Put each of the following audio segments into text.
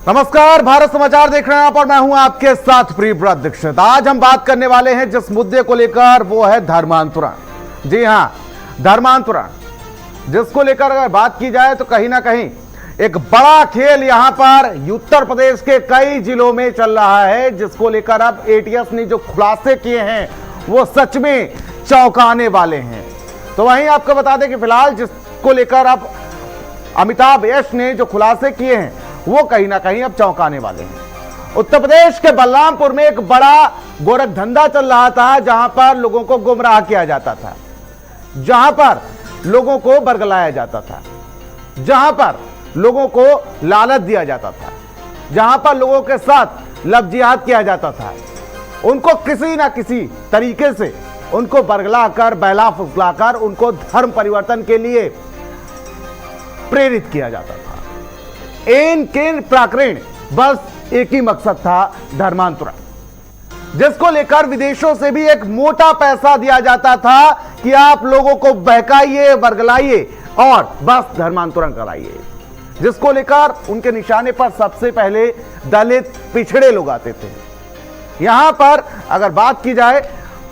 नमस्कार, भारत समाचार देख रहे हैं आप और मैं हूं आपके साथ प्रियव्रत दीक्षित। आज हम बात करने वाले हैं जिस मुद्दे को लेकर, वो है धर्मांतरण। जी हां, धर्मांतरण जिसको लेकर अगर बात की जाए तो कहीं ना कहीं एक बड़ा खेल यहां पर उत्तर प्रदेश के कई जिलों में चल रहा है, जिसको लेकर अब एटीएस ने जो खुलासे किए हैं वो सच में चौंकाने वाले हैं। तो वहीं आपको बता दें कि फिलहाल जिसको लेकर अब अमिताभ यश ने जो खुलासे किए हैं वो कहीं ना कहीं अब चौंकाने वाले हैं। उत्तर प्रदेश के बलरामपुर में एक बड़ा गोरख धंधा चल रहा था, जहां पर लोगों को गुमराह किया जाता था, जहां पर लोगों को बरगलाया जाता था, जहां पर लोगों को लालच दिया जाता था, जहां पर लोगों के साथ लब जिहाद किया जाता था। उनको किसी ना किसी तरीके से उनको बरगलाकर, बहला फुसलाकर उनको धर्म परिवर्तन के लिए प्रेरित किया जाता था। इन केंद्र प्राकरण बस एक ही मकसद था, धर्मांतरण, जिसको लेकर विदेशों से भी एक मोटा पैसा दिया जाता था कि आप लोगों को बहकाइए, बरगलाइए और बस धर्मांतरण कराइए, जिसको लेकर उनके निशाने पर सबसे पहले दलित, पिछड़े लोग आते थे। यहां पर अगर बात की जाए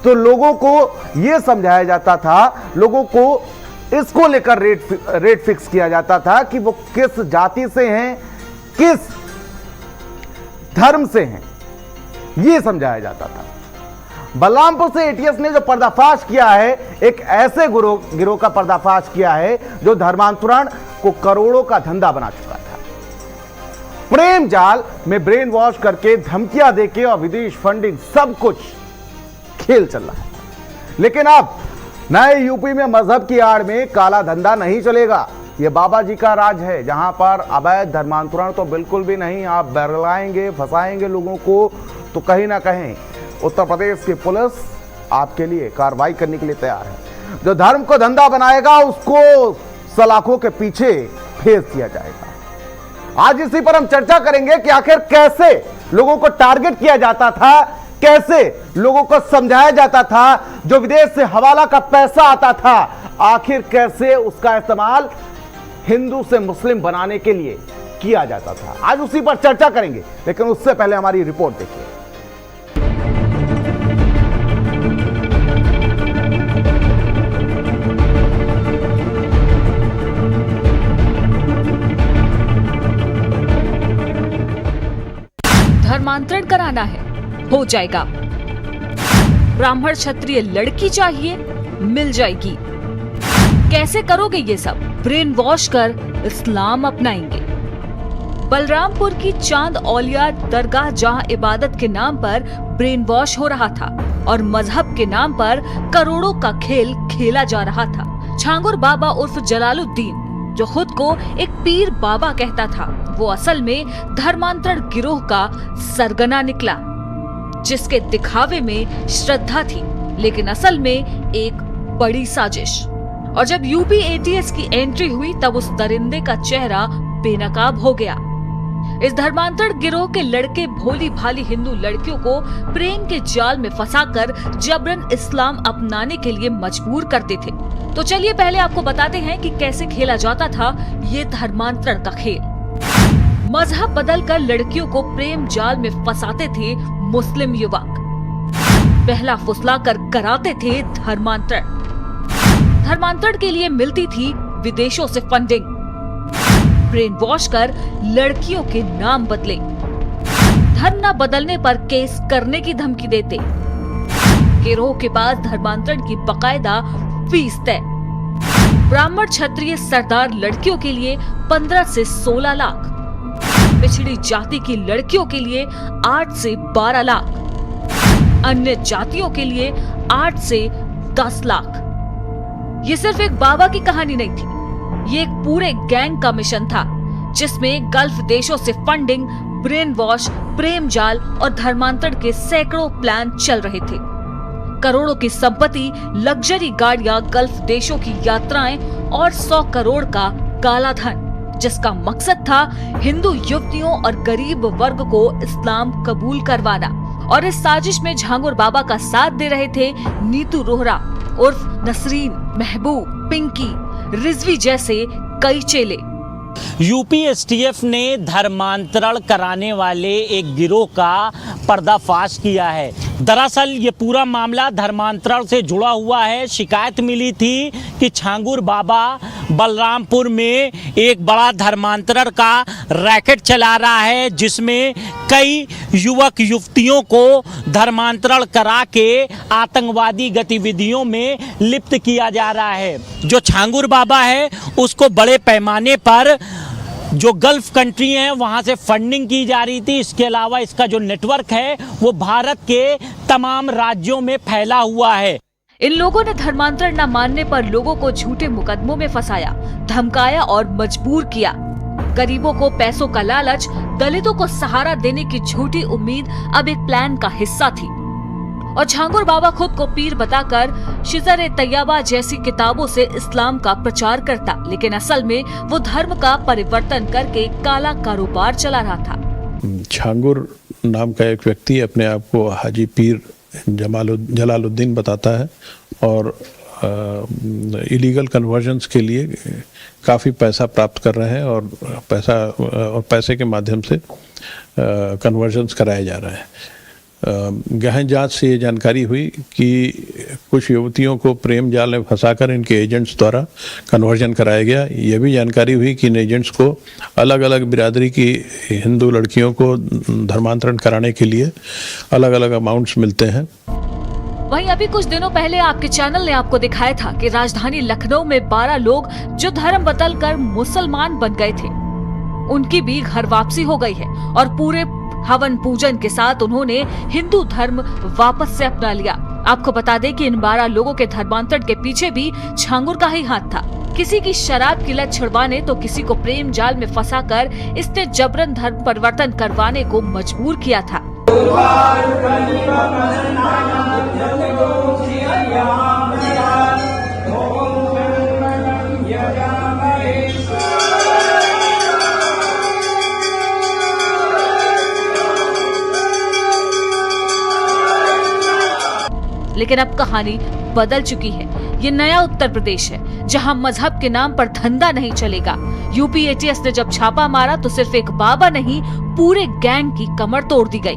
तो लोगों को यह समझाया जाता था, लोगों को इसको लेकर रेट फिक्स किया जाता था कि वो किस जाति से हैं, किस धर्म से हैं, यह समझाया जाता था। बलरामपुर से एटीएस ने जो पर्दाफाश किया है, एक ऐसे गिरोह का पर्दाफाश किया है जो धर्मांतरण को करोड़ों का धंधा बना चुका था। प्रेम जाल में ब्रेन वॉश करके, धमकियां देके और विदेश फंडिंग, सब कुछ खेल चल रहा है। लेकिन अब नए यूपी में मजहब की आड़ में काला धंधा नहीं चलेगा। यह बाबा जी का राज है, जहां पर अवैध धर्मांतरण तो बिल्कुल भी नहीं। आप बरगलाएंगे, फंसाएंगे लोगों को तो कहीं ना कहीं उत्तर प्रदेश की पुलिस आपके लिए कार्रवाई करने के लिए तैयार है। जो धर्म को धंधा बनाएगा उसको सलाखों के पीछे भेज दिया जाएगा। आज इसी पर हम चर्चा करेंगे कि आखिर कैसे लोगों को टारगेट किया जाता था, कैसे लोगों को समझाया जाता था, जो विदेश से हवाला का पैसा आता था, आखिर कैसे उसका इस्तेमाल हिंदू से मुस्लिम बनाने के लिए किया जाता था। आज उसी पर चर्चा करेंगे, लेकिन उससे पहले हमारी रिपोर्ट देखिए। धर्मांतरण कराना है, हो जाएगा। ब्राह्मण क्षत्रिय लड़की चाहिए, मिल जाएगी। कैसे करोगे ये सब? ब्रेन वॉश कर इस्लाम अपनाएंगे। बलरामपुर की चांद औलिया दरगाह, जहां इबादत के नाम पर ब्रेन वॉश हो रहा था और मजहब के नाम पर करोड़ों का खेल खेला जा रहा था। छांगुर बाबा उर्फ जलालुद्दीन, जो खुद को एक पीर बाबा कहता था, वो असल में धर्मांतरण गिरोह का सरगना निकला, जिसके दिखावे में श्रद्धा थी, लेकिन असल में एक बड़ी साजिश। और जब यूपी एटीएस की एंट्री हुई तब उस दरिंदे का चेहरा बेनकाब हो गया। इस धर्मांतरण गिरोह के लड़के भोली भाली हिंदू लड़कियों को प्रेम के जाल में फंसाकर जबरन इस्लाम अपनाने के लिए मजबूर करते थे। तो चलिए पहले आपको बताते हैं कि कैसे खेला जाता था ये धर्मांतरण का खेल। मजहब बदलकर लड़कियों को प्रेम जाल में फंसाते थे मुस्लिम युवक, पहला फुसला कर कराते थे धर्मांतरण। धर्मांतरण के लिए मिलती थी विदेशों से फंडिंग। ब्रेन वॉश कर लड़कियों के नाम बदले, धर्म न बदलने पर केस करने की धमकी देते। गिरोह के पास धर्मांतरण की बकायदा फीस तय। ब्राह्मण क्षत्रिय सरदार लड़कियों के लिए 15 से 16 लाख, पिछड़ी जाति की लड़कियों के लिए 8 से 12 लाख, अन्य जातियों के लिए 8 से 10 लाख। ये सिर्फ एक बाबा की कहानी नहीं थी, ये एक पूरे गैंग का मिशन था, जिसमें गल्फ देशों से फंडिंग, ब्रेन वॉश, प्रेम जाल और धर्मांतरण के सैकड़ों प्लान चल रहे थे। करोड़ों की संपत्ति, लग्जरी गाड़ियां, गल्फ देशों की यात्राएं और 100 करोड़ का काला धन, जिसका मकसद था हिंदू युवतियों और गरीब वर्ग को इस्लाम कबूल करवाना। और इस साजिश में झांगुर बाबा का साथ दे रहे थे नीतू रोहरा उर्फ नसरीन, महबूब, पिंकी, रिजवी जैसे कई चेले। यूपी एसटीएफ ने धर्मांतरण कराने वाले एक गिरोह का पर्दाफाश किया है। दरअसल ये पूरा मामला धर्मांतरण से जुड़ा हुआ है। शिकायत मिली थी कि छांगुर बाबा बलरामपुर में एक बड़ा धर्मांतरण का रैकेट चला रहा है, जिसमें कई युवक युवतियों को धर्मांतरण करा के आतंकवादी गतिविधियों में लिप्त किया जा रहा है। जो छांगुर बाबा है उसको बड़े पैमाने पर जो गल्फ कंट्री हैं वहाँ से फंडिंग की जा रही थी। इसके अलावा इसका जो नेटवर्क है वो भारत के तमाम राज्यों में फैला हुआ है। इन लोगों ने धर्मांतरण न मानने पर लोगों को झूठे मुकदमों में फंसाया, धमकाया और मजबूर किया। गरीबों को पैसों का लालच, दलितों को सहारा देने की झूठी उम्मीद अब एक प्लान का हिस्सा थी। और छांगुर बाबा खुद को पीर बताकर शिजर-ए-तैयबा जैसी किताबों से इस्लाम का प्रचार करता, लेकिन असल में वो धर्म का परिवर्तन करके काला कारोबार चला रहा था। छांगुर नाम का एक व्यक्ति अपने आप को हाजी पीर जलालुद्दीन बताता है और इलीगल कन्वर्जन्स के लिए काफ़ी पैसा प्राप्त कर रहे हैं और पैसे के माध्यम से कन्वर्जन्स कराए जा रहे हैं। गहन जांच से ये जानकारी हुई कि कुछ युवतियों को प्रेम जाल में फंसाकर इनके एजेंट्स द्वारा कन्वर्जन कराया गया। ये भी जानकारी हुई कि इन एजेंट्स को अलग अलग बिरादरी की हिंदू लड़कियों को धर्मांतरण कराने के लिए अलग अलग अमाउंट्स मिलते हैं। वहीं अभी कुछ दिनों पहले आपके चैनल ने आपको दिखाया था कि राजधानी लखनऊ में 12 लोग जो धर्म बदलकर मुसलमान बन गए थे, उनकी भी घर वापसी हो गई है और पूरे हवन पूजन के साथ उन्होंने हिंदू धर्म वापस से अपना लिया। आपको बता दें कि इन 12 लोगों के धर्मांतरण के पीछे भी छांगुर का ही हाथ था। किसी की शराब की लत छुड़वाने तो किसी को प्रेम जाल में फंसाकर इसने जबरन धर्म परिवर्तन करवाने को मजबूर किया था। लेकिन अब कहानी बदल चुकी है। ये नया उत्तर प्रदेश है जहां मजहब के नाम पर धंधा नहीं चलेगा। यूपी एटीएस ने जब छापा मारा तो सिर्फ एक बाबा नहीं, पूरे गैंग की कमर तोड़ दी गई।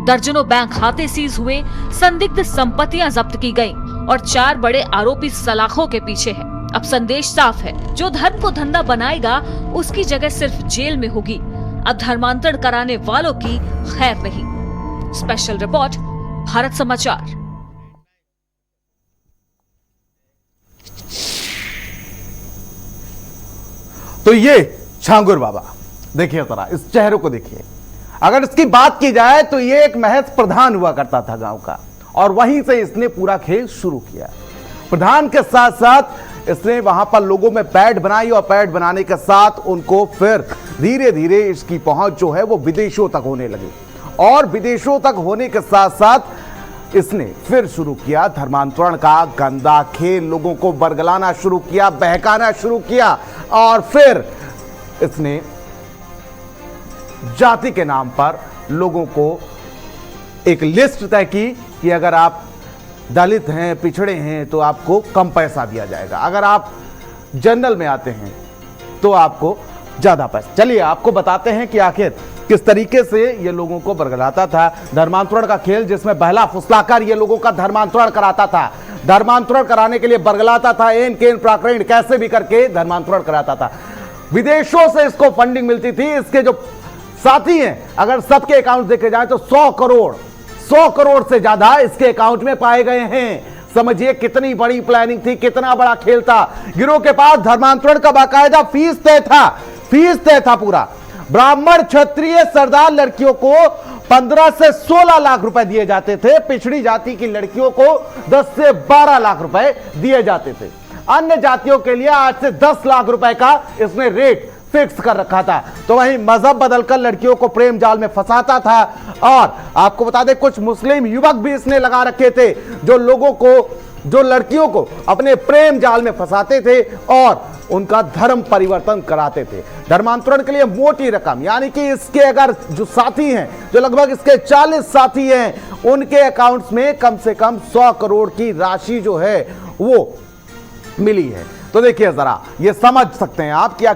दर्जनों बैंक खाते सीज हुए, संदिग्ध संपत्तियां जब्त की गईं और 4 बड़े आरोपी सलाखों के पीछे हैं। अब संदेश साफ है, जो धर्म को धंधा बनाएगा उसकी जगह सिर्फ जेल में होगी। अब धर्मांतरण कराने वालों की खैर नहीं। स्पेशल रिपोर्ट, भारत समाचार। तो ये छांगुर बाबा देखिए, जरा इस चेहरे को देखिए। अगर इसकी बात की जाए तो ये एक महज प्रधान हुआ करता था गांव का, और वहीं से इसने पूरा खेल शुरू किया। प्रधान के साथ साथ इसने वहां पर लोगों में पैड बनाई और पैड बनाने के साथ उनको फिर धीरे धीरे इसकी पहुंच जो है वो विदेशों तक होने लगी, और विदेशों तक होने के साथ साथ इसने फिर शुरू किया धर्मांतरण का गंदा खेल। लोगों को बरगलाना शुरू किया, बहकाना शुरू किया, और फिर इसने जाति के नाम पर लोगों को एक लिस्ट तय की कि अगर आप दलित हैं, पिछड़े हैं तो आपको कम पैसा दिया जाएगा, अगर आप जनरल में आते हैं तो आपको ज्यादा पैसा। चलिए आपको बताते हैं कि आखिर किस तरीके से ये लोगों को बरगलाता था। धर्मांतरण का खेल जिसमें बहला फुसलाकर ये लोगों का धर्मांतरण कराता था, धर्मांतरण कराने के लिए बरगलाता था, एन केन प्राकरण कैसे भी करके धर्मांतरण कराता था। विदेशों से इसको फंडिंग मिलती थी। इसके जो साथी हैं, अगर सबके अकाउंट देखे जाए तो 100 करोड़ से ज्यादा इसके अकाउंट में पाए गए हैं। समझिए कितनी बड़ी प्लानिंग थी, कितना बड़ा खेल था। गिरोह के पास धर्मांतरण का बाकायदा फीस तय था पूरा। ब्राह्मण, क्षत्रिय, सरदार लड़कियों को 15 से 16 लाख रुपए दिए जाते थे। पिछड़ी जाति की लड़कियों को 10 से 12 लाख रुपए दिए जाते थे। अन्य जातियों के लिए 8 से 10 लाख रुपए का इसने रेट फिक्स कर रखा था। तो वहीं मजहब बदलकर लड़कियों को प्रेम जाल में फंसाता था। और आपको बता दें, कुछ मुस्लिम युवक भी इसने लगा रखे थे जो लड़कियों को अपने प्रेम जाल में फंसाते थे और उनका धर्म परिवर्तन कराते थे। धर्मांतरण के लिए मोटी रकम, यानी कि इसके अगर जो साथी हैं, जो लगभग इसके 40 साथी हैं, उनके अकाउंट्स में कम से कम 100 करोड़ की राशि जो है वो मिली है। तो देखिए जरा, ये समझ सकते हैं आप कि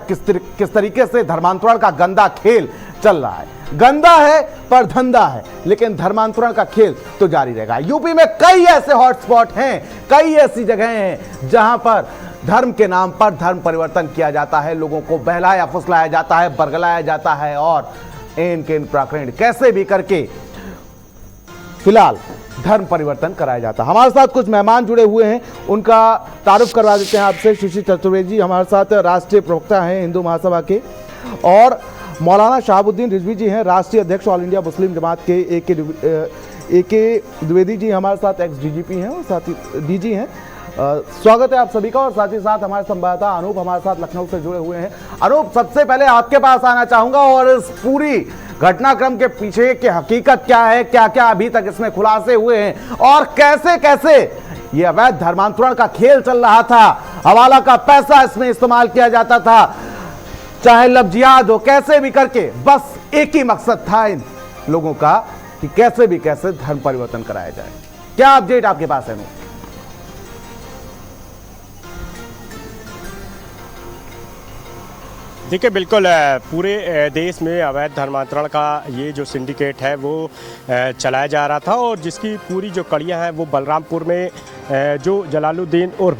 किस तरीके से धर्मांतरण का गंदा खेल चल रहा है। गंदा है पर धंधा है, लेकिन धर्मांतरण का खेल तो जारी रहेगा। यूपी में कई ऐसे हॉटस्पॉट हैं, कई ऐसी जगहें हैं जहां पर धर्म के नाम पर धर्म परिवर्तन किया जाता है, लोगों को बहलाया फुसलाया जाता है, बरगलाया जाता है और इन के इन प्रकरण कैसे भी करके फिलहाल धर्म परिवर्तन कराया जाता है। हमारे साथ कुछ मेहमान जुड़े हुए हैं, उनका तारुफ करवा देते हैं आपसे। शिशिर चतुर्वेदी जी हमारे साथ राष्ट्रीय प्रवक्ता हैं हिंदू महासभा के, और मौलाना शहाबुद्दीन रिजवी जी हैं राष्ट्रीय अध्यक्ष ऑल इंडिया मुस्लिम जमात के। ए.के. द्विवेदी जी हमारे साथ एक्स डीजीपी हैं और साथ ही डीजी हैं। स्वागत है आप सभी का। और साथ ही साथ हमारे संवाददाता अनूप हमारे साथ लखनऊ से जुड़े हुए हैं। अनूप, सबसे पहले आपके पास आना चाहूंगा और इस पूरी घटनाक्रम के पीछे की हकीकत क्या है, क्या क्या अभी तक इसमें खुलासे हुए हैं और कैसे कैसे ये अवैध धर्मांतरण का खेल चल रहा था, हवाला का पैसा इसमें इस्तेमाल किया जाता था, चाहे लफ्जियात हो, कैसे भी करके बस एक ही मकसद था इन लोगों का कि कैसे भी कैसे धर्म परिवर्तन कराया जाए। क्या अपडेट आपके पास है? देखिए, बिल्कुल पूरे देश में अवैध धर्मांतरण का ये जो सिंडिकेट है वो चलाया जा रहा था, और जिसकी पूरी जो कड़ियाँ हैं वो बलरामपुर में जो जलालुद्दीन उर्फ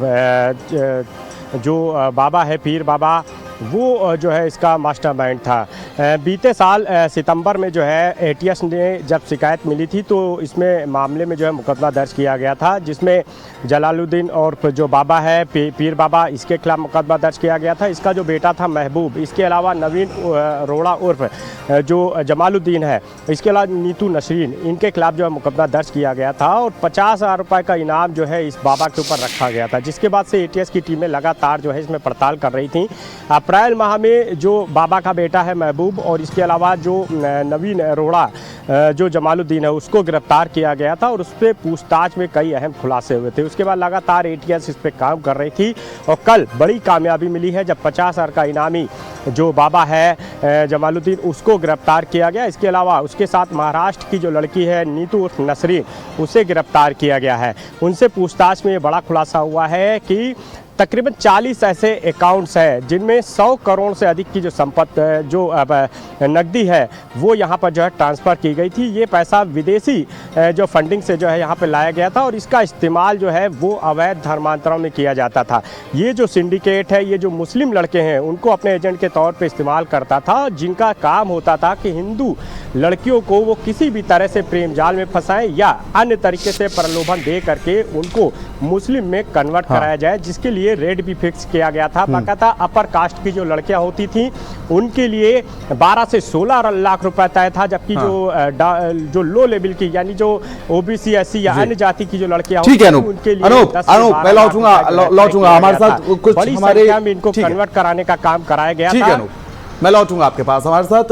जो बाबा है, पीर बाबा, वो जो है इसका मास्टरमाइंड था। बीते साल सितंबर में जो है एटीएस ने जब शिकायत मिली थी तो इसमें मामले में जो है मुकदमा दर्ज किया गया था, जिसमें जलालुद्दीन और जो बाबा है पीर बाबा, इसके खिलाफ मुकदमा दर्ज किया गया था। इसका जो बेटा था महबूब, इसके अलावा नवीन रोड़ा उर्फ जो जमालुद्दीन है, इसके अलावा नीतू नसरीन, इनके खिलाफ जो है मुकदमा दर्ज किया गया था और 50,000 रुपये का इनाम जो है इस बाबा के ऊपर रखा गया था। जिसके बाद से एटीएस की टीमें लगातार जो है इसमें पड़ताल कर रही थी। अप्रैल माह में जो बाबा का बेटा है महबूब और इसके अलावा जो नवीन रोड़ा जो जमालुद्दीन है, उसको गिरफ्तार किया गया था और उस पर पूछताछ में कई अहम खुलासे हुए थे। उसके बाद लगातार एटीएस इस पर काम कर रही थी और कल बड़ी कामयाबी मिली है जब 50,000 का इनामी जो बाबा है जमालुद्दीन, उसको गिरफ्तार किया गया। इसके अलावा उसके साथ महाराष्ट्र की जो लड़की है नीतू उर्फ नसरीन, उसे गिरफ्तार किया गया है। उनसे पूछताछ में ये बड़ा खुलासा हुआ है कि तकरीबन 40 ऐसे अकाउंट्स हैं जिनमें 100 करोड़ से अधिक की जो संपत्ति जो नकदी है वो यहाँ पर जो है ट्रांसफ़र की गई थी। ये पैसा विदेशी जो फंडिंग से जो है यहाँ पे लाया गया था और इसका इस्तेमाल जो है वो अवैध धर्मांतरण में किया जाता था। ये जो सिंडिकेट है, ये जो मुस्लिम लड़के हैं, उनको अपने एजेंट के तौर पे इस्तेमाल करता था, जिनका काम होता था कि हिंदू लड़कियों को वो किसी भी तरह से प्रेम जाल में फंसाएं या अन्य तरीके से प्रलोभन दे करके उनको मुस्लिम में कन्वर्ट कराया जाए, जिसके लिए रेट भी फिक्स किया गया था। बाकायदा अपर कास्ट की जो लड़कियां होती थी उनके लिए 12 से 16 लाख रुपए तय था, जबकि जो लो लेवल की यानी जो ओबीसी एससी या अन्य जाति की जो लड़कियां होती थी उनके लिए मैं लौटूंगा हमारे साथ कुछ बड़ी संख्या में इनको कन्वर्ट कराने का काम कराया गया था। मैं लौटूंगा आपके पास। हमारे साथ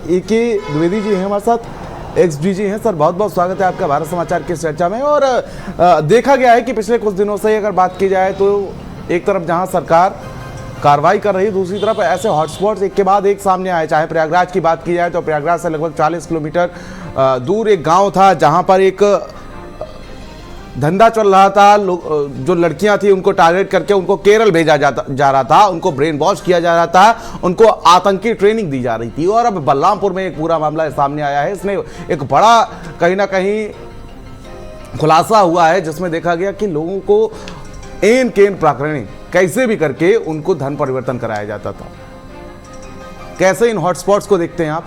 ए.के. द्विवेदी जी हैं, हमारे साथ एक्स डीजी हैं। सर, बहुत बहुत स्वागत है आपका भारत समाचार की चर्चा में। और देखा गया है कि पिछले कुछ दिनों से अगर बात की जाए तो एक तरफ जहां सरकार कार्रवाई कर रही है, दूसरी तरफ ऐसे हॉटस्पॉट्स एक के बाद एक सामने आए। चाहे प्रयागराज की बात की जाए तो प्रयागराज से लगभग 40 किलोमीटर दूर एक गांव था जहां पर एक धंधा चल रहा था। जो लड़कियां थी उनको टारगेट करके उनको केरल भेजा जा रहा था, उनको ब्रेन वॉश किया जा रहा था, उनको आतंकी ट्रेनिंग दी जा रही थी। और अब बलरामपुर में एक पूरा मामला सामने आया है। इसमें एक बड़ा कहीं ना कहीं खुलासा हुआ है जिसमें देखा गया कि लोगों को एन केन प्रकरण कैसे भी करके उनको धर्म परिवर्तन कराया जाता था। कैसे इन हॉटस्पॉट्स को देखते हैं आप?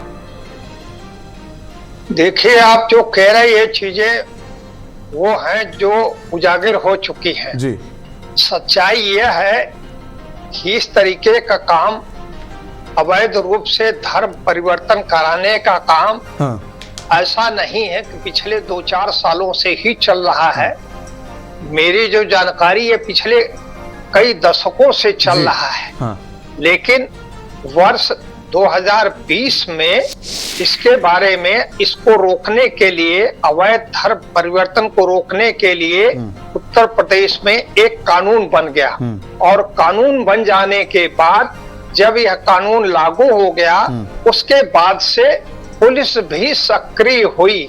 देखिए, आप जो कह रहे ये चीजें वो हैं जो उजागर हो चुकी हैं जी। सच्चाई ये है कि इस तरीके का काम, अवैध रूप से धर्म परिवर्तन कराने का काम, ऐसा नहीं है कि पिछले 2-4 सालों से ही चल रहा है। मेरी जो जानकारी है पिछले कई दशकों से चल रहा है। लेकिन वर्ष 2020 में इसके बारे में, इसको रोकने के लिए, अवैध धर्म परिवर्तन को रोकने के लिए उत्तर प्रदेश में एक कानून बन गया। और कानून बन जाने के बाद जब यह कानून लागू हो गया, उसके बाद से पुलिस भी सक्रिय हुई।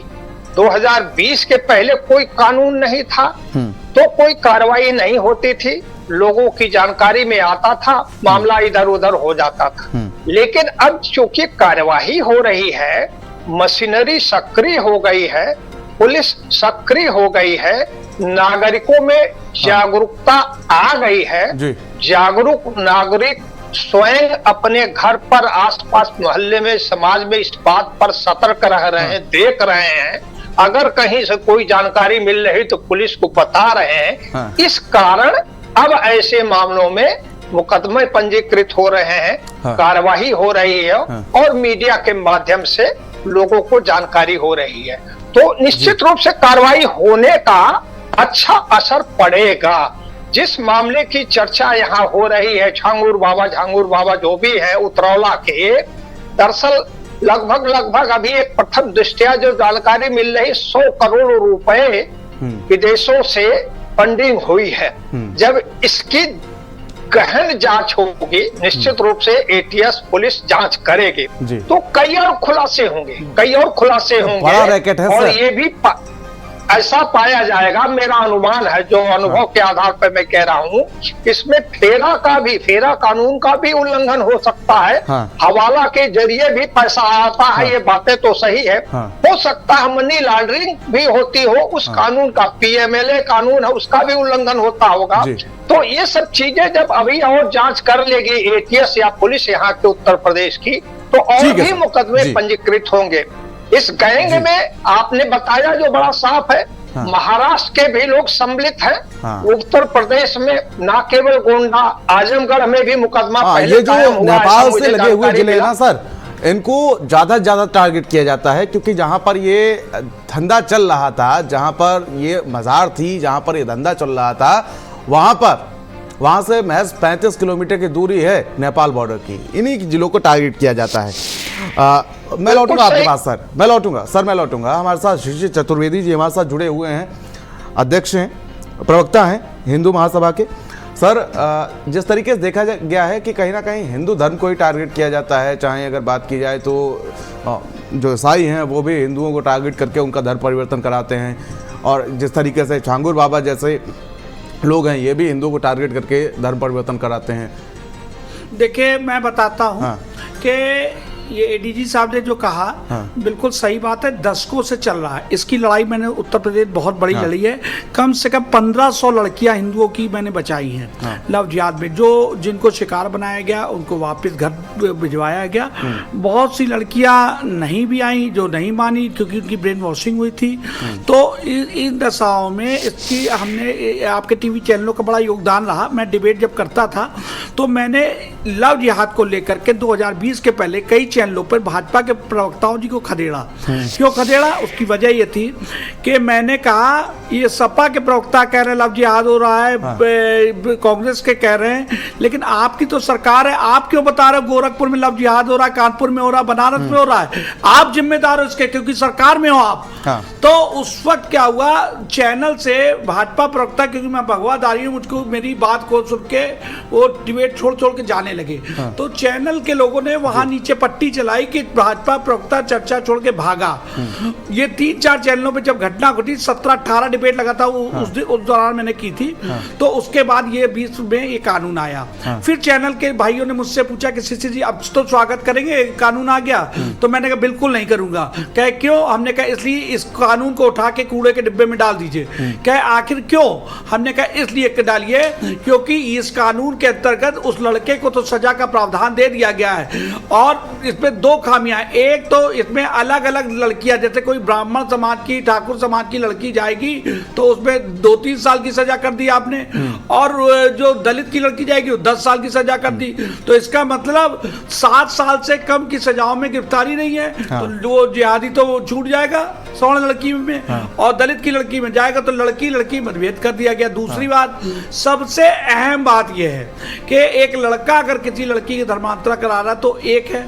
2020 के पहले कोई कानून नहीं था तो कोई कार्रवाई नहीं होती थी। लोगों की जानकारी में आता था, मामला इधर उधर हो जाता था। लेकिन अब चूंकि कार्यवाही हो रही है, मशीनरी सक्रिय हो गई है, पुलिस सक्रिय हो गई है, नागरिकों में जागरूकता आ गई है, जागरूक नागरिक स्वयं अपने घर पर, आसपास मोहल्ले में, समाज में इस बात पर सतर्क रह रहे हैं, देख रहे हैं। अगर कहीं से कोई जानकारी मिल रही तो पुलिस को बता रहे हैं। इस कारण अब ऐसे मामलों में मुकदमे पंजीकृत हो रहे हैं, कार्यवाही हो रही है और मीडिया के माध्यम से लोगों को जानकारी हो रही है। तो निश्चित रूप से कार्रवाई होने का अच्छा असर पड़ेगा। जिस मामले की चर्चा यहाँ हो रही है, झांगुर बाबा जो भी है उतरौला के, दरअसल लगभग अभी एक प्रथम दृष्टया जो जानकारी मिल रही, 100 करोड़ रुपए विदेशों से फंडिंग हुई है। जब इसकी गहन जांच होगी, निश्चित रूप से एटीएस पुलिस जांच करेगी, तो कई और खुलासे होंगे बड़ा रैकेट है और सर। ये भी ऐसा पाया जाएगा, मेरा अनुमान है, जो अनुभव के आधार पर मैं कह रहा हूँ, इसमें फेरा कानून का भी उल्लंघन हो सकता है। हवाला के जरिए भी पैसा आता है, ये बातें तो सही है। हो सकता है मनी लॉन्ड्रिंग भी होती हो, उस कानून का, पीएमएलए कानून है, उसका भी उल्लंघन होता होगा। तो ये सब चीजें जब अभी और जांच कर लेगी एटीएस या पुलिस यहाँ के उत्तर प्रदेश की, तो और भी मुकदमे पंजीकृत होंगे। इस गैंग में आपने बताया जो बड़ा साफ है, महाराष्ट्र के भी लोग सम्मिलित हैं। उत्तर प्रदेश में ना केवल गोंडा, आजमगढ़ में भी मुकदमा पहले ये जो हुआ नेपाल से लगे हुए जिले ना सर, इनको ज्यादा टारगेट किया जाता है, क्योंकि जहां पर ये धंधा चल रहा था, जहां पर ये मजार थी, जहां पर ये धंधा चल रहा था, वहां से महज 35 किलोमीटर की दूरी है नेपाल बॉर्डर की। इन्हीं जिलों को टारगेट किया जाता है। मैं लौटूंगा आपके पास सर, मैं लौटूंगा। हमारे साथ श्री चतुर्वेदी जी हमारे साथ जुड़े हुए हैं, अध्यक्ष हैं, प्रवक्ता हैं हिंदू महासभा के। सर, जिस तरीके से देखा गया है कि कहीं ना कहीं हिंदू धर्म को ही टारगेट किया जाता है, चाहे अगर बात की जाए तो जो ईसाई हैं वो भी हिंदुओं को टारगेट करके उनका धर्म परिवर्तन कराते हैं, और जिस तरीके से झांगुर बाबा जैसे लोग हैं ये भी हिंदुओं को टारगेट करके धर्म परिवर्तन कराते हैं। देखिए, मैं बताता हूँ कि ये एडीजी साहब ने जो कहा बिल्कुल सही बात है। दशकों से चल रहा है इसकी लड़ाई। मैंने उत्तर प्रदेश बहुत बड़ी लड़ी है, कम से कम 1500 लड़कियां हिंदुओं की मैंने बचाई हैं लव जिहाद में। जो जिनको शिकार बनाया गया उनको वापस घर भिजवाया गया। बहुत सी लड़कियां नहीं भी आई जो नहीं मानी, क्योंकि उनकी ब्रेन वॉशिंग हुई थी। तो इन दशाओं में इसकी हमने, आपके टीवी चैनलों का बड़ा योगदान रहा। मैं डिबेट जब करता था तो मैंने लव जिहाद को लेकर के 2020 के पहले कई चैनलों पर भाजपा के प्रवक्ताओं जी को खदेड़ा। क्यों खदेड़ा? उसकी वजह ये थी कि मैंने कहा ये सपा के प्रवक्ता कह रहे हैं लव जिहाद हो रहा है, कांग्रेस के कह रहे हैं, लेकिन आपकी तो सरकार है, आप क्यों बता रहे हो गोरखपुर में लव जिहाद हो रहा है, कानपुर में हो रहा है, बनारस में हो रहा है? आप जिम्मेदार हो इसके, क्योंकि सरकार में हो आप। तो उस वक्त क्या हुआ, चैनल से भाजपा प्रवक्ता, क्योंकि मैं भगवादारी हूं, मुझको मेरी बात को सुन के वो डिबेट छोड़ के जाने लगे। तो चैनल के लोगों ने वहां नीचे पट्टी चलाई कि भाजपा प्रवक्ता चर्चा छोड़ के भागा। ये 3-4 चैनलों पे जब घटना घटी, 17-18 डिबेट लगा था उस दौरान मैंने की थी। तो उसके बाद ये 20 में ये कानून आया। फिर चैनल के भाइयों ने मुझसे पूछा कि शिशिर जी अब तो स्वागत करेंगे, कानून आ गया। तो मैंने कहा बिल्कुल नहीं करूंगा। कहे क्यों? हमने कहा इसलिए इस कानून को उठा के कूड़े के डिब्बे में डाल दीजिए। कहे आखिर क्यों? हमने कहा इसलिए डालिए क्योंकि इस कानून के अंतर्गत उस लड़के को तो सजा का प्रावधान दे दिया गया है, और इसमें 2 खामियां। एक तो इसमें अलग अलग लड़कियां, जैसे कोई ब्राह्मण समाज की, ठाकुर समाज की लड़की जाएगी तो उसमें 2-3 साल की सजा कर दी आपने, और जो दलित की लड़की जाएगी वो 10 साल की सजा कर दी। तो इसका मतलब 7 साल से कम की सजाओं में गिरफ्तारी नहीं है। तो वो जिहादी तो छूट जाएगा स्वर्ण लड़की में, और दलित की लड़की में जाएगा तो लड़की मतभेद कर दिया गया। दूसरी बात, सबसे अहम बात यह है कि एक लड़का अगर किसी लड़की की धर्मांतरण करा रहा है तो एक है,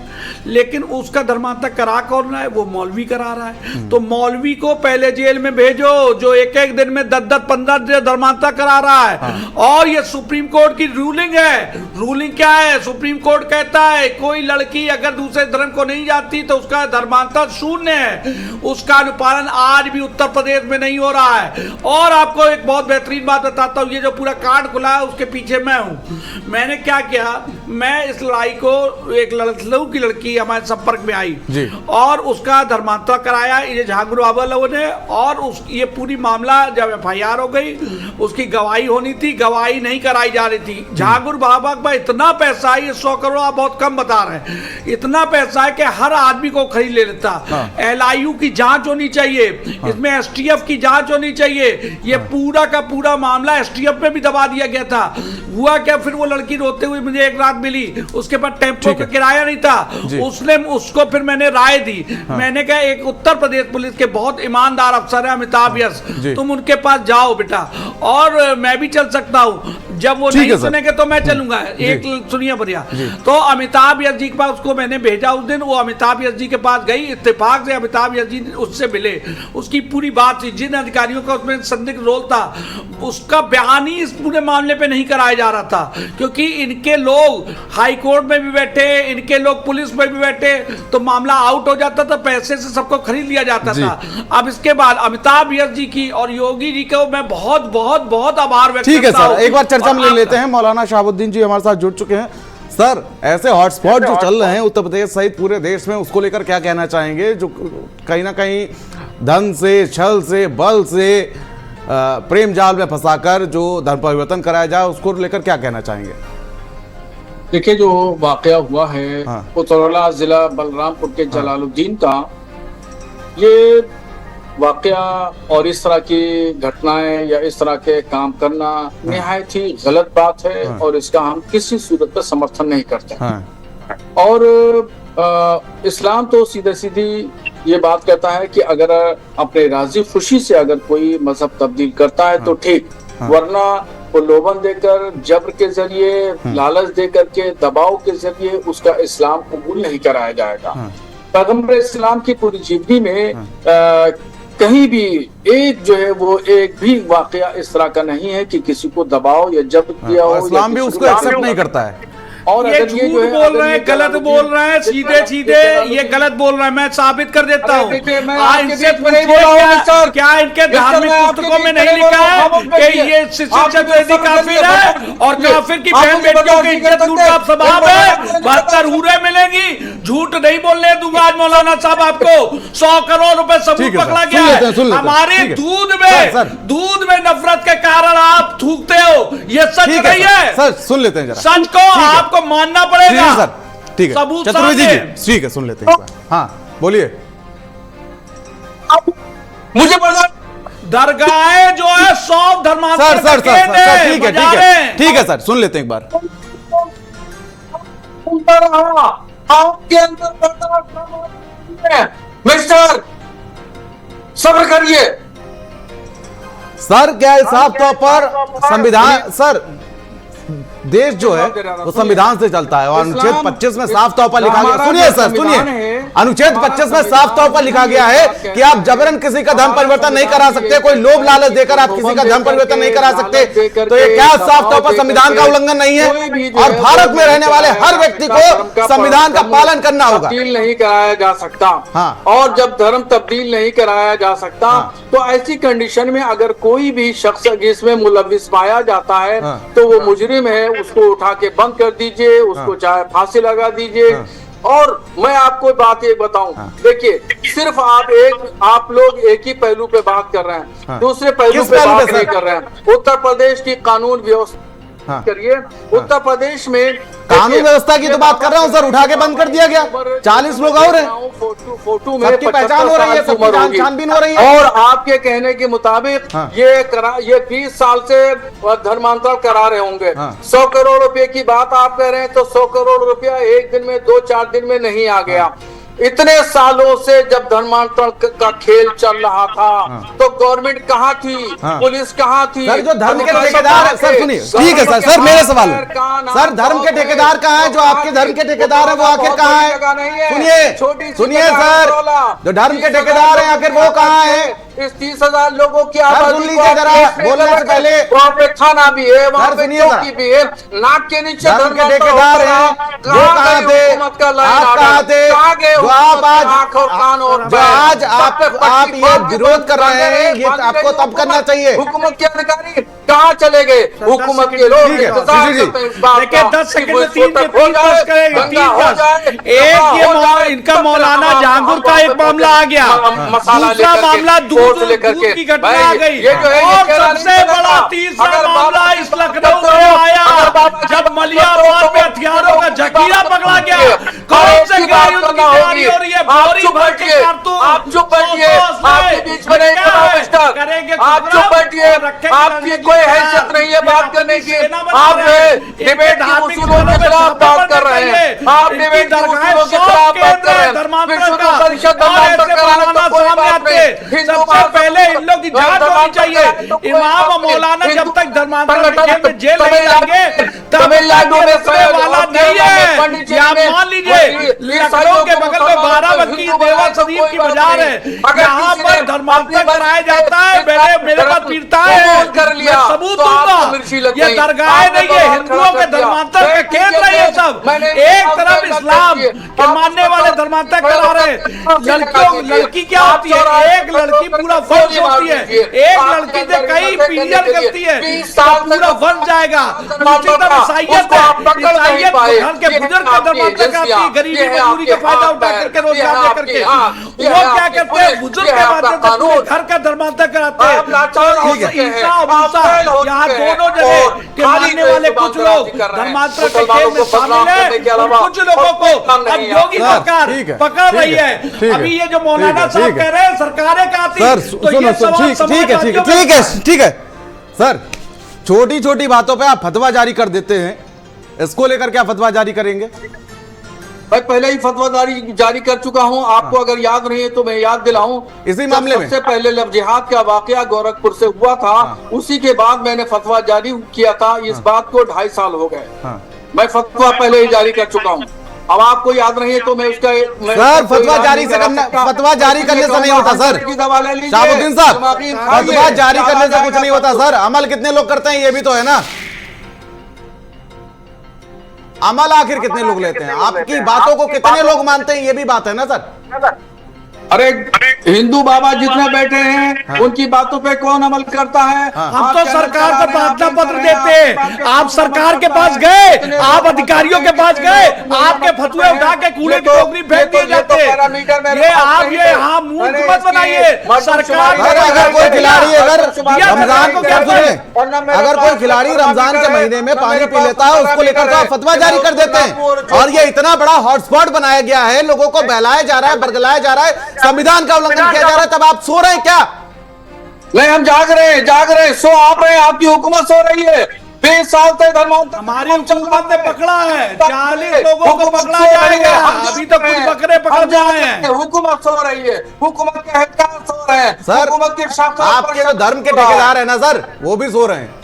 लेकिन उसका धर्मांतरण करा कौन रहा है? वो मौलवी करा रहा है। तो मौलवी को पहले जेल में भेजो जो एक एक दिन में 10-10 15 धर्मांतरण करा रहा है। और ये सुप्रीम कोर्ट की रूलिंग है। रूलिंग क्या है? सुप्रीम कोर्ट कहता है कोई लड़की अगर दूसरे धर्म को नहीं जाती तो उसका धर्मांतरण शून्य है। उसका अनुपालन आज भी उत्तर प्रदेश में नहीं हो रहा है। और आपको एक बहुत बेहतरीन बात बताता हूँ, ये जो पूरा कांड खुला है उसके पीछे मैं हूँ। मैंने क्या किया, मैं इस लड़ाई को, एक लखनऊ की लड़की हमारे संपर्क में आई और उसका धर्मांतरण कराया ये झांगुर बाबा लोगों ने। और ये पूरी मामला जब FIR हो गई, उसकी गवाही होनी थी, गवाही नहीं कराई जा रही थी। झांगुर बाबा का इतना पैसा है, ये 100 करोड़ आप बहुत कम बता रहे हैं, इतना पैसा है कि हर आदमी को खरीद ले लेता। LIU की जांच होनी चाहिए, इसमें STF की जांच होनी चाहिए। ये पूरा का पूरा मामला STF में भी दबा दिया गया था। हुआ क्या, फिर वो लड़की रोते हुए मुझे एक रात मिली, उसके पास टेम्पो का किराया नहीं था। उसको फिर मैंने राय दी। मैंने कहा एक उत्तर प्रदेश पुलिस के बहुत ईमानदार अफसर है अमिताभ यश, तुम उनके पास जाओ बेटा, और मैं भी चल सकता हूँ। जब वो नहीं सुनेंगे तो मैं चलूंगा। एक सुनिए बढ़िया। तो अमिताभ यश जी के पास उसको मैंने भेजा उस दिन। वो अमिताभ यश जी के पास गई, इत्तेफाक से अमिताभ यश जी उससे मिले। उसकी पूरी बात थी, जिन अधिकारियों का उसमें संदिग्ध रोल था उसका बयान ही इस पूरे मामले पे नहीं कराया जा रहा था, क्योंकि इनके लोग हाई कोर्ट में भी बैठे, इनके लोग पुलिस में भी बैठे, तो मामला आउट हो जाता था, पैसे से सबको खरीद लिया जाता था। अब इसके बाद अमिताभ यश जी की और योगी जी को मैं बहुत बहुत बहुत आभार व्यक्त करता हूं। एक बार चर्चा में ले लेते हैं। मौलाना शहाबुद्दीन जी हमारे साथ जुड़ चुके हैं। सर, ऐसे हॉटस्पॉट जो चल रहे हैं उत्तर प्रदेश सहित पूरे देश में, उसको लेकर क्या कहना चाहेंगे? जो कहीं ना कहीं धन से, छल से, बल से, प्रेम जाल में फंसाकर जो धर्म परिवर्तन कराया जाए, उसको लेकर क्या कहना चाहेंगे? देखिए, जो वाकया हुआ है उत्तरला जिला बलरामपुर के जलालुद्दीन का, ये वाकया और इस तरह की घटनाएं या इस तरह के काम करना निहायत ही गलत बात है और इसका हम किसी सूरत पर समर्थन नहीं करते। और इस्लाम तो सीधे सीधी ये बात कहता है कि अगर अपने राजी खुशी से अगर कोई मजहब तब्दील करता है तो ठीक, वरना प्रलोभन देकर, जबर के जरिए, लालच देकर के, दबाव के जरिए उसका इस्लाम कबूल नहीं कराया जाएगा। पैगंबर इस्लाम की पूरी जीवनी में कहीं भी एक जो है वो एक भी वाकया इस तरह का नहीं है कि किसी को दबाव या जबर किया हो। इस्लाम भी उसको एक्सेप्ट नहीं करता है। और ये झूठ बोल रहे हैं, गलत बोल रहे हैं, सीधे सीधे ये गलत बोल रहे हैं। मैं साबित कर देता हूँ। इनसे क्या इनके धार्मिक पुस्तकों में नहीं लिखा है कि ये काफिर है और काफिर की बहन बेटियों की इज्जत लूटना स्वभाव है? 72 हूरें मिलेंगी। झूठ नहीं बोलने दूंगा आज मौलाना साहब आपको। 100 करोड़ रुपए सबूत पकड़ा गया है। हमारे दूध में नफरत के कारण आप थूकते हो, ये सच नहीं है। सर सुन लेते हैं, सच को आपको मानना पड़ेगा। सर ठीक है, चतुर्वेदी जी ठीक है, सुन लेते हैं। हाँ बोलिए। मुझे पता दरगाहें जो है 100 धर्मांतरण सर ठीक है सर, सुन लेते हैं एक बार। आपके अंदर मिस्टर सब्र करिए सर। क्या साफ तौर पर संविधान, सर देश जो है वो संविधान से चलता है और अनुच्छेद 25 में साफ तौर पर लिखा गया, सुनिए सर सुनिए, अनुच्छेद 25 में साफ तौर पर लिखा गया है कि आप जबरन किसी का धर्म परिवर्तन नहीं करा सकते, कोई लोभ लालच देकर आप किसी का धर्म परिवर्तन नहीं करा सकते। तो ये क्या साफ तौर पर संविधान का उल्लंघन नहीं है? और भारत में रहने वाले हर व्यक्ति को संविधान का पालन करना होगा। तब्दील नहीं कराया जा सकता। और जब धर्म तब्दील नहीं कराया जा सकता तो ऐसी कंडीशन में अगर कोई भी शख्स जिसमें मुलविस पाया जाता है तो वो मुजरिम है, उसको उठा के बंद कर दीजिए, उसको चाहे फांसी लगा दीजिए। और मैं आपको बात ये बताऊं, देखिए सिर्फ आप लोग एक ही पहलू पे बात कर रहे हैं, दूसरे पहलू पे बात नहीं कर रहे हैं। उत्तर प्रदेश की कानून व्यवस्था करिए। उत्तर प्रदेश में कानून व्यवस्था की तो बात कर रहा हूँ सर, उठा के बंद कर दिया गया। 40 लोग और हैं, फोटो में सबकी पहचान हो रही है, सबकी छानबीन हो रही है। और आपके कहने के मुताबिक ये 20 साल से धर्मांतरण करा रहे होंगे। 100 करोड़ रुपए की बात आप कह रहे हैं तो 100 करोड़ रुपया एक दिन में 2-4 दिन में नहीं आ गया। इतने सालों से जब धर्मांतरण का खेल चल रहा था तो गवर्नमेंट कहाँ थी, पुलिस कहाँ थी? सर जो धर्म के ठेकेदार है, सर सुनिए, ठीक है सर, सर मेरे सवाल है, सर धर्म के ठेकेदार कहाँ है? जो आपके धर्म के ठेकेदार है वो आखिर कहाँ है? सुनिए सुनिए सर, जो धर्म के ठेकेदार है आखिर वो कहाँ है? इस 30,000 लोगों की आबादी बोलने से पहले वहाँ पे थाना भी है, वहाँ पे चौकी भी है, नाक के नीचे धर्म के ठेकेदार है, वो कहाँ थे? आप कहाँ थे? जो आज आप ये विरोध कर रहे हैं, ये आपको तब करना चाहिए। हुकूमत के अधिकारी कहाँ चले गए? हुकूमत के लोग देखिए 10 सेकंड में 3 एक इनका मौलाना जहांगीर का एक मामला आ गया, दूसरा मामला दूध की घटना आ गई, और सबसे बड़ा तीसरा मामला इस लखनऊ में आया जब मलियाबाद में हथियारों का जखीरा पकड़ा गया। कौन से गाड़ी उनकी तैयारी हो रही है? बोरी भर के कारतूस। आप चुप बैठिए, आपके बीच में करेंगे, आप चुप बैठिए, आपकी कोई हैसियत नहीं है बात करने की। आप डिबेट की उसूलों के खिलाफ बात कर रहे हैं, आप डिबेट की उसूलों के खिलाफ बात कर रहे हैं। विश्व परिषद धर्मांतरण कराने तो कोई बात नहीं, सबसे पहले इन लोग की जांच होनी चाहिए। इमाम और मौलाना जब तक धर्मांतरण में जेल नहीं जाएंगे तमिलनाडु में वाला नहीं है। आप मान लीजिए लखनऊ के बगल में बाराबंकी देवा शरीफ की बाजार है, यहाँ पर धर्मांतरण कराया जाता है। मेरे पास पीड़ता है, सबूत दूंगा। ये दरगाह नहीं है, हिंदुओं के धर्मांतरण का केंद्र है ये सब। एक तरफ इस्लाम के मानने वाले धर्मांतरण करा रहे हैं। लड़की क्या होती है? एक लड़की पूरा फर्ज होती है, एक लड़की से कई पीरियड करती है तो पूरा फर्ज जाएगा। ईसाइयत घर के बुजुर्ग का धर्मांतरण कराती है, गरीबी मजदूरी का फायदा उठा करके रोजगार दे करके। वो क्या करते हैं? बुजुर्ग के माध्यम से घर का धर्मांतरण कराते हैं। यहाँ दोनों जगह के मानने वाले कुछ लोग धर्मांतरण के खेल में शामिल है, कुछ लोगों को अब योगी सरकार पकड़ रही है। अभी ये जो मौलाना साहब कह रहे हैं सरकारें कहती है, तो ये सवाल ठीक है सर, छोटी छोटी बातों पे आप फतवा जारी कर देते हैं, इसको लेकर क्या फतवा जारी करेंगे? मैं पहले ही फतवा जारी कर चुका हूं, आपको अगर याद नहीं है तो मैं याद दिलाऊं। इसी मामले में सबसे पहले लव जिहाद का वाकया गोरखपुर से हुआ था, उसी के बाद मैंने फतवा जारी किया था। इस बात को 2.5 साल हो गए, मैं फतवा पहले ही जारी कर चुका हूं। अब आपको याद नहीं है तो मैं उसका सर फतवा जारी से फतवा जारी करने से नहीं होता सर। शाहबुद्दीन साहब, फतवा जारी करने से कुछ नहीं होता सर। अमल कितने लोग करते हैं ये भी तो है ना, अमल आखिर कितने लोग लेते हैं? आपकी बातों को कितने लोग मानते हैं ये भी बात है ना सर। अरे हिंदू बाबा जितने बैठे हैं उनकी बातों पे कौन अमल करता है? हम तो सरकार को प्रार्थना पत्र देते हैं। आप सरकार के पास गए, आप अधिकारियों के पास गए, आपके फतवे उठा के कूड़े की टोकरी फेंक दिए जाते हैं। ये आप ये हाँ मूर्ख मत बनाइए। सरकार अगर कोई खिलाड़ी अगर रमजान को क्या सुने, अगर कोई खिलाड़ी रमजान के महीने में पानी पी लेता है उसको लेकर तो आप फतवा जारी कर देते हैं। और ये इतना बड़ा हॉटस्पॉट बनाया गया है, लोगों को बहलाया जा रहा है, बरगलाया जा रहा है, संविधान का उल्लंघन किया जा रहा है, तब आप सो रहे हैं क्या? नहीं, हम जाग रहे हैं, सो आप रहे हैं, आपकी हुकूमत सो रही है। 20 साल से धर्मांतरण हमारी हुकूमत ने पकड़ा है, 40 लोगों को पकड़ा जाएगा। अभी तो कुछ बकरे पकड़ जाए हैं। हुकूमत सो रही है, हुकूमत के हकदार सो रहे हैं सर। हुकूमत के आपके जो धर्म के ठेकेदार है ना सर, वो भी सो रहे हैं।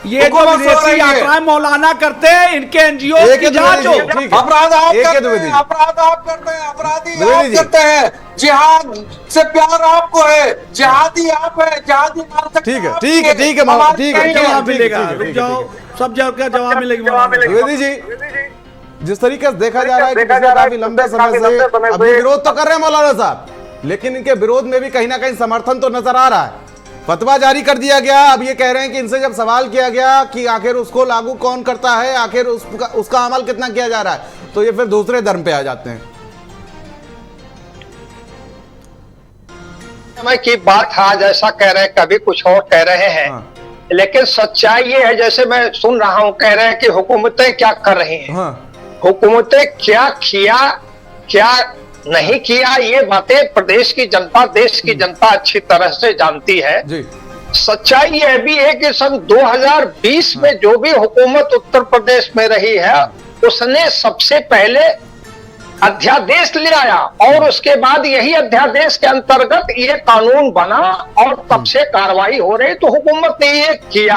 ये जो विदेशी यात्राएं मौलाना करते हैं, इनके एनजीओ की जांच हो। अपराध आप करते हैं, अपराध आप करते हैं, अपराधी आप करते हैं। जिहाद से प्यार आपको है, जिहादी आप है, जिहादी मार सकते हैं। ठीक है जवाब मिलेगा, रुक जाओ, सब जवाब मिलेगा। द्विवेदी जी, जिस तरीके से देखा जा रहा है कि पिछले काफी लंबे समय से अभी विरोध तो कर रहे हैं मौलाना साहब, लेकिन इनके विरोध में भी कहीं ना कहीं समर्थन तो नजर आ रहा है। फतवा जारी कर दिया गया, अब ये कह रहे हैं कि इनसे जब सवाल किया गया कि आखिर उसको लागू कौन करता है, आखिर उसका अमल कितना किया जा रहा है, तो ये फिर दूसरे धर्म पे आ जाते हैं। समय की बात आज ऐसा कह रहे हैं, कभी कुछ और कह रहे हैं। लेकिन सच्चाई ये है, जैसे मैं सुन रहा हूं, कह रहे हैं कि हुकूमतें क्या कर रही हैं। हुकूमतें क्या किया क्या नहीं किया, ये बातें प्रदेश की जनता, देश की जनता अच्छी तरह से जानती है जी। सच्चाई यह भी है कि सन 2020 में जो भी हुकूमत उत्तर प्रदेश में रही है, उसने सबसे पहले अध्यादेश ले आया और उसके बाद यही अध्यादेश के अंतर्गत ये कानून बना और तब से कार्रवाई हो रही, तो हुकूमत ने ये किया।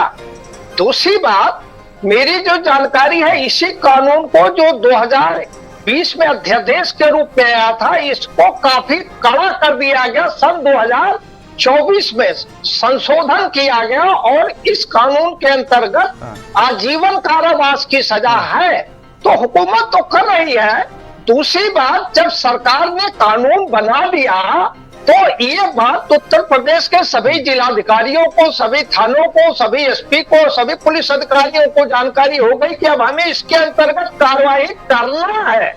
दूसरी बात, मेरी जो जानकारी है, इसी कानून को जो 2020 में अध्यादेश के रूप में आया था, इसको काफी कड़ा कर दिया गया। सन 2024 में संशोधन किया गया और इस कानून के अंतर्गत आजीवन कारावास की सजा है। तो हुकूमत तो कर रही है। दूसरी बात, जब सरकार ने कानून बना दिया तो ये बात उत्तर प्रदेश के सभी जिलाधिकारियों को, सभी थानों को, सभी एसपी को, सभी पुलिस अधिकारियों को जानकारी हो गई कि अब हमें इसके अंतर्गत कार्रवाई करना है।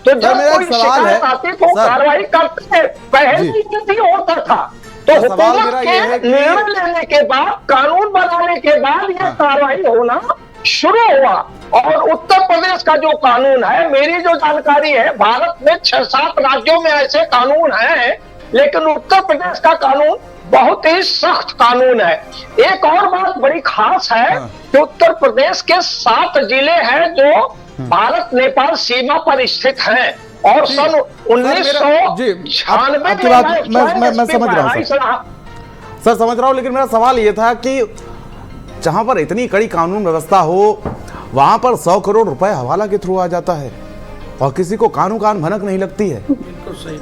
तो जब कोई शिकायत आती तो कार्रवाई करते हैं, पहले नहीं होता था। तो हुकूमत के निर्णय लेने के बाद, कानून बनाने के बाद यह कार्रवाई होना शुरू हुआ। और उत्तर प्रदेश का जो कानून है, मेरी जो जानकारी है, भारत में 6-7 राज्यों में ऐसे कानून हैं, लेकिन उत्तर प्रदेश का कानून बहुत ही सख्त कानून है। एक और बात बड़ी खास है कि उत्तर प्रदेश के 7 जिले हैं जो भारत नेपाल सीमा पर स्थित हैं और सन 1996 मैं समझ रहा हूँ सर, समझ रहा हूँ, लेकिन मेरा सवाल ये था कि जहां पर इतनी कड़ी कानून व्यवस्था हो, वहां पर 100 करोड़ रुपए हवाला के थ्रू आ जाता है और किसी को कान भनक नहीं लगती है। बिल्कुल सही,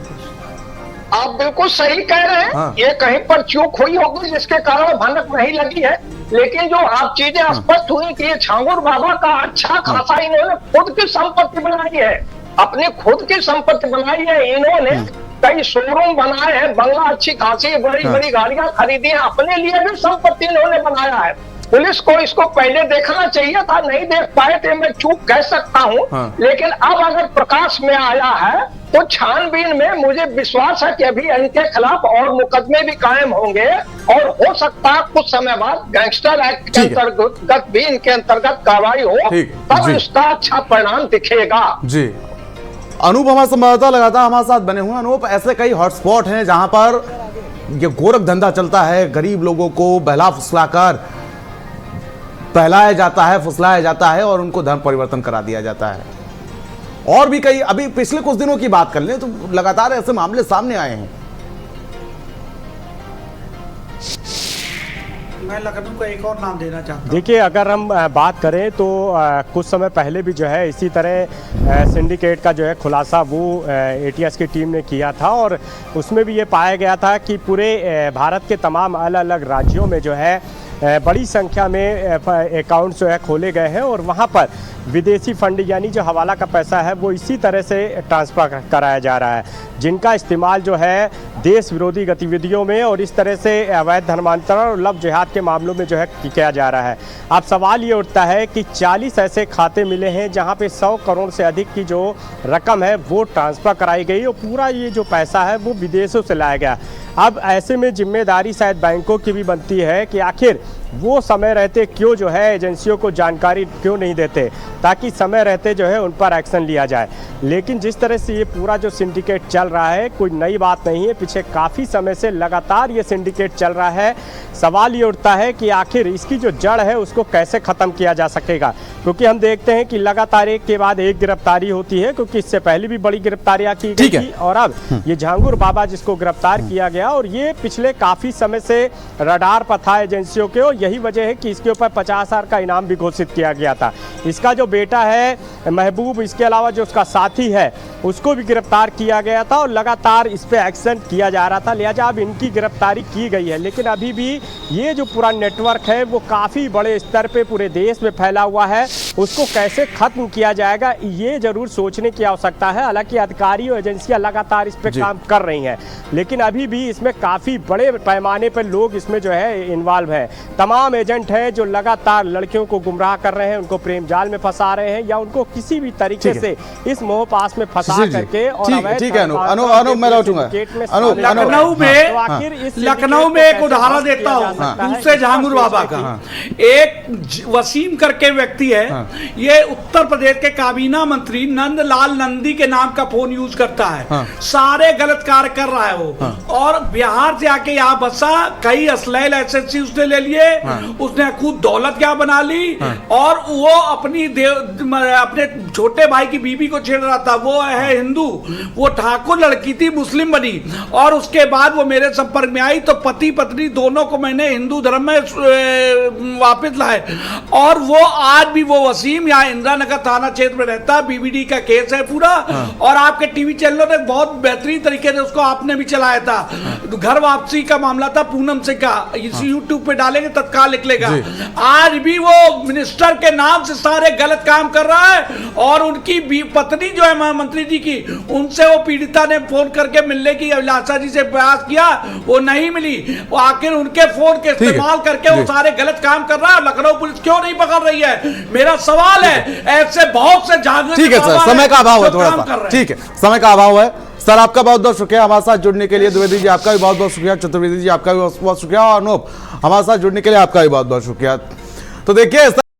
आप बिल्कुल सही कह रहे हैं। ये कहीं पर चूक हुई होगी जिसके कारण भनक नहीं लगी है, लेकिन जो आप चीजें स्पष्ट हुई कि ये छांगुर बाबा का अच्छा खासा इन्होंने खुद की संपत्ति बनाई है, अपनी खुद की संपत्ति बनाई है। इन्होंने कई शोरूम बनाए हैं, बंगला अच्छी खासी बड़ी बड़ी गाड़ियां खरीदी हैं, अपने लिए भी संपत्ति इन्होंने बनाया है। पुलिस को इसको पहले देखना चाहिए था, नहीं देख पाए थे, मैं चूक कह सकता हूँ। लेकिन अब अगर प्रकाश में आया है तो छानबीन में मुझे विश्वास है कि अभी इनके खिलाफ और मुकदमे भी कायम होंगे और हो सकता है कुछ समय बाद गैंगस्टर एक्ट के अंतर्गत भी इनके अंतर्गत कार्रवाई हो, तब इसका अच्छा परिणाम दिखेगा। जी, अनूप हमारे संवाददाता लगातार हमारे साथ बने हुए। अनूप, ऐसे कई हॉटस्पॉट हैं जहां पर ये गोरख धंधा चलता है, गरीब लोगों को बहला फुसलाकर बहलाया जाता है, फुसलाया जाता है और उनको धर्म परिवर्तन करा दिया जाता है। और भी कई, अभी पिछले कुछ दिनों की बात कर लें तो लगातार ऐसे मामले सामने आए हैं। मैं लखनऊ का एक और नाम देना चाहता हूं। देखिए, अगर हम बात करें तो कुछ समय पहले भी जो है इसी तरह सिंडिकेट का जो है खुलासा वो एटीएस की टीम ने किया था और उसमें भी ये पाया गया था कि पूरे भारत के तमाम अलग अलग राज्यों में जो है बड़ी संख्या में अकाउंट जो है खोले गए हैं और वहाँ पर विदेशी फंड यानी जो हवाला का पैसा है वो इसी तरह से ट्रांसफ़र कराया जा रहा है, जिनका इस्तेमाल जो है देश विरोधी गतिविधियों में और इस तरह से अवैध धर्मांतरण और लव जिहाद के मामलों में जो है किया जा रहा है। अब सवाल ये उठता है कि 40 ऐसे खाते मिले हैं जहाँ पे 100 करोड़ से अधिक की जो रकम है वो ट्रांसफ़र कराई गई और पूरा ये जो पैसा है वो विदेशों से लाया गया। अब ऐसे में जिम्मेदारी शायद बैंकों की भी बनती है कि आखिर वो समय रहते क्यों जो है एजेंसियों को जानकारी क्यों नहीं देते, ताकि समय रहते जो है उन पर एक्शन लिया जाए। लेकिन जिस तरह से ये पूरा जो सिंडिकेट चल रहा है, कोई नई बात नहीं है, पीछे काफ़ी समय से लगातार ये सिंडिकेट चल रहा है। सवाल ये उठता है कि आखिर इसकी जो जड़ है उसको कैसे ख़त्म किया जा सकेगा, क्योंकि हम देखते हैं कि लगातार एक के बाद एक गिरफ्तारी होती है, क्योंकि इससे पहले भी बड़ी गिरफ्तारियां की गई थी और अब ये झांगुर बाबा जिसको गिरफ्तार किया गया और ये पिछले काफ़ी समय से रडार पर था एजेंसियों के और यही वजह है कि इसके ऊपर 50,000 का इनाम भी घोषित किया गया था। इसका जो बेटा है महबूब, इसके अलावा जो उसका साथी है उसको भी गिरफ्तार किया गया था और लगातार इस पे एक्शन किया जा रहा था, लिहाजा अब इनकी गिरफ्तारी की गई है। लेकिन अभी भी ये जो पूरा नेटवर्क है वो काफ़ी बड़े स्तर पे पूरे देश में फैला हुआ है, उसको कैसे ख़त्म किया जाएगा ये ज़रूर सोचने की आवश्यकता है। हालांकि अधिकारी और एजेंसियाँ लगातार इस पर काम कर रही हैं, लेकिन अभी भी इसमें काफ़ी बड़े पैमाने पर लोग इसमें जो है इन्वॉल्व हैं। तमाम एजेंट हैं जो लगातार लड़कियों को गुमराह कर रहे हैं, उनको प्रेम जाल में फंसा रहे हैं या उनको किसी भी तरीके से इस मोह पास में फंसा करके और लखनऊ में एक उदाहरण देता हूँ दूसरे झांगुर बाबा का। एक वसीम करके व्यक्ति है, ये उत्तर प्रदेश के काबीना मंत्री नंदलाल नंदी के नाम का फोन यूज करता है। सारे गलत कार्य कर रहा है वो। और बिहार से आके यहाँ बसा, कई असलह लाइसेंसी उसने ले लिए, उसने खुद दौलत क्या बना ली, और वो अपने छोटे भाई की बीबी को छेड़ रहा था। वो है हिंदू, वो ठाकुर लड़की थी, मुस्लिम बनी, और उसके बाद वो मेरे संपर्क में आई, तो पति पत्नी दोनों को मैंने हिंदू धर्म में वापस लाए। और वो आज भी वो वसीम यहाँ इंदिरा नगर थाना क्षेत्र में रहता है। बीबीडी का केस है पूरा। और आपके टीवी चैनलों ने बहुत बेहतरीन तरीके से उसको आपने भी चलाया था। घर वापसी का मामला था पूनम सिंह का, इसी यूट्यूब पे डालेंगे तत्काल निकलेगा। आज भी वो मिनिस्टर के नाम से सारे गलत काम कर रहा है। और उनकी पत्नी जो है मंत्री जी की, उनसे वो पीड़िता ने फोन करके मिलने की अभिलाषा जी से प्रयास किया, वो नहीं मिली। वो आखिर उनके फोन के इस्तेमाल करके वो सारे गलत काम कर रहा है। लखनऊ पुलिस क्यों नहीं पकड़ रही है, मेरा सवाल है। ऐसे बहुत से जागरूक, ठीक है सर, समय का अभाव है थोड़ा सा, ठीक है, समय का अभाव है सर। आपका बहुत बहुत शुक्रिया हमारे साथ जुड़ने के लिए। द्विवेदी जी आपका भी बहुत बहुत शुक्रिया, चतुर्वेदी जी आपका भी बहुत बहुत शुक्रिया, और अनूप हमारे साथ जुड़ने के लिए आपका भी बहुत बहुत शुक्रिया। तो देखिए